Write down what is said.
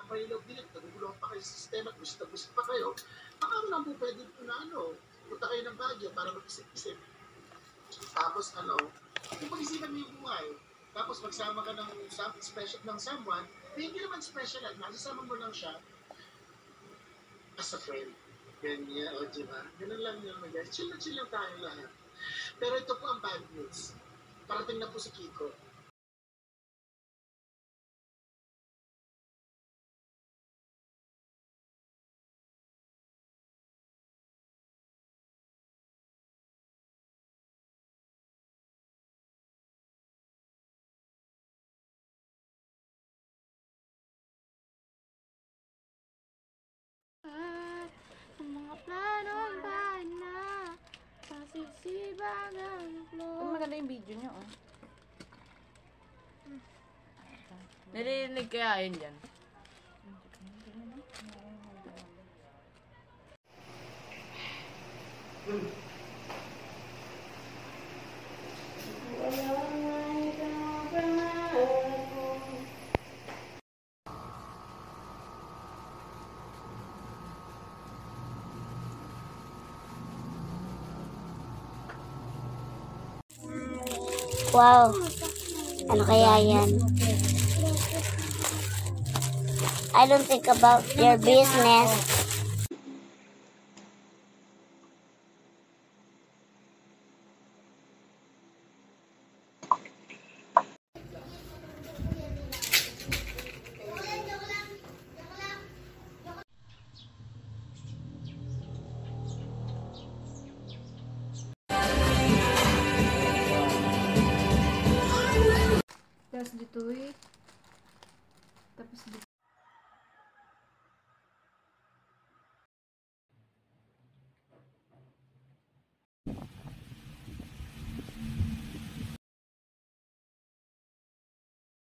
kayo loob din, nagugulong pa kayo sa sistema, gusto pa kayo, baka mo lang po pwede po na punta kayo ng Baguio para mag-isip-isip. Tapos yung pag-isipan mo yung buhay, tapos magsama ka ng something special ng someone, hindi naman special at nasasama mo lang siya as a friend. Ganyan, o diba? Ganun lang yun, guys. Chill lang tayo lahat. Pero ito po ang bad news. Parating na po si Kiko. Ang mga planong bahay na pasisibag ang flow. Maganda yung video niyo, oh. Narinig kaya yun dyan? Wow, ano kaya yan? I don't think about your business. Tapos dito